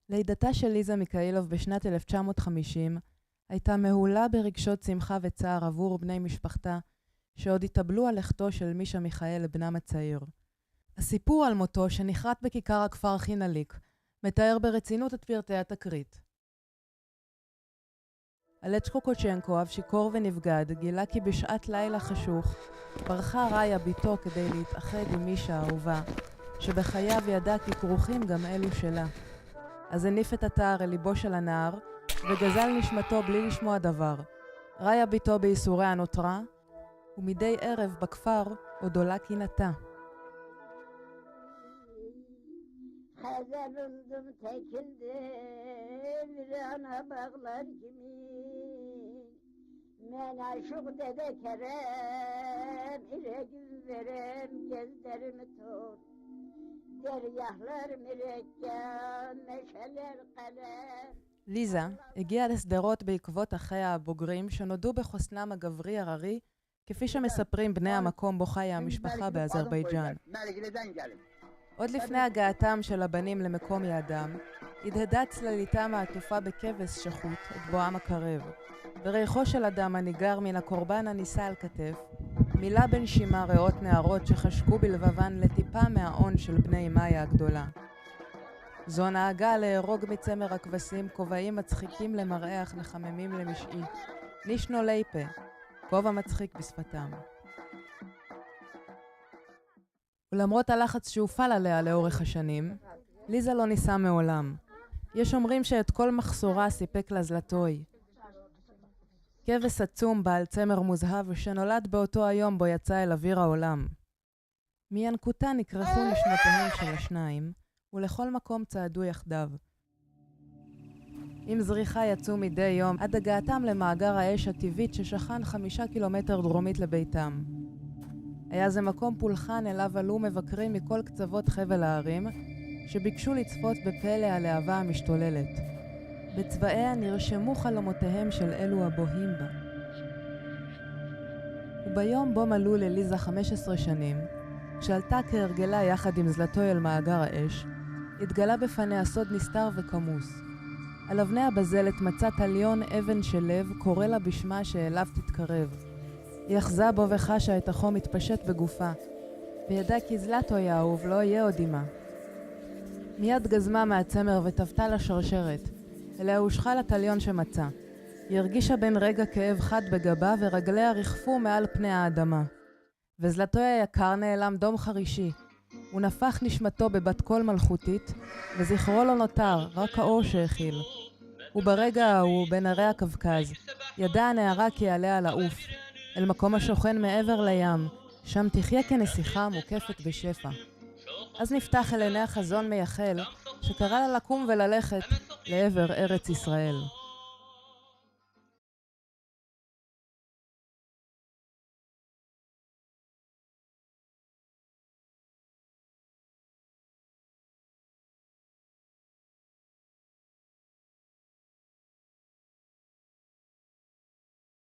לידתה של ליזה מיקאילוב בשנת 1950 הייתה מהולה ברגשות שמחה וצער עבור בני משפחתה, שעוד התאבלו על לכתו של מישה מיכאל, בנם הצעיר. הסיפור על מותו, שנחרט בכיכר הכפר חינליק, מתאר ברצינות את פרטי התקרית. אלצ'קו קוצ'נקו, אב שיכור ונבגד, גילה כי בשעת לילה חשוך ברחה ראיה ביתו כדי להתאחד עם מישה האהובה, שבחייו ידע כי כרוכים גם אלו שלה. אז הניף את התער אל ליבו של הנער, וגזל נשמתו בלי לשמוע דבר. ראיה ביתו בייסוריה נותרה, ומדי ערב בכפר עוד עולה קינתה. Hazarıldım tekildim virana bağlar kimi Men aşık dede kerem ile gün verem gözlerimi tut Deryahlar mürekkem meşeler kalem ליזה הגיעה לשדרות בעקבות אחיה הבוגרים שנודעו בחוסנם הגברי הררי, כפי שמספרים בני המקום בו חיה המשפחה באזרבייג'אן. עוד לפני הגעתם של הבנים למקום יעדם, הדהדה צלליתם העטופה בכבש שחוט את בואם הקרב. בריחו של אדם הניגר מן הקורבן הנישא על כתף, מילה בנשימה ריאות נערות שחשקו בלבבן לטיפה מהעון של בני מאיה הגדולה. זו נהגה להרוג מצמר הכבשים כובעים מצחיקים למראה אך מחממים למשעי, נישנו ליפה, כובע מצחיק בשפתם. ולמרות הלחץ שהופעל עליה לאורך השנים, ליזה לא ניסה מעולם. יש אומרים שאת כל מחסורה סיפק לה זלטוי. כבש עצום בעל צמר מוזהב שנולד באותו היום בו יצא אל אוויר העולם. מינקותה נקרחו נשמותיהם של השניים, ולכל מקום צעדו יחדיו. עם זריחה יצאו מדי יום עד הגעתם למאגר האש הטבעית ששכן 5 קילומטר דרומית לביתם. היה זה מקום פולחן אליו עלו מבקרים מכל קצוות חבל הערים, שביקשו לצפות בפלא הלהבה המשתוללת. בצבעיה נרשמו חלומותיהם של אלו הבוהים בה. וביום בו מלאו לליזה 15 שנים, כשעלתה כהרגלה יחד עם זלטוי אל מאגר האש, התגלה בפניה סוד נסתר וכמוס. על אבני הבזלת מצא תליון אבן של לב קורא לה בשמה שאליו תתקרב. היא אחזה בו וחשה את החום מתפשט בגופה, וידע כי זלטוי האהוב לא יהיה עוד עמה. מיד גזמה מהצמר וטבתה לשרשרת, אליה הושכה לתליון שמצא. היא הרגישה בין רגע כאב חד בגבה ורגליה רכפו מעל פני האדמה. וזלטוי היקר נעלם דום חרישי. הוא נפח נשמתו בבת קול מלכותית, וזכרו לא נותר, רק האור שהכיל. וברגע ההוא, בין הרי הקווקז, ידע הנערה כי עליה לעוף, אל מקום השוכן מעבר לים, שם תחיה כנסיכה מוקפת בשפע. אז נפתח אל עיני החזון מייחל, שקרא לה לקום וללכת לעבר ארץ ישראל.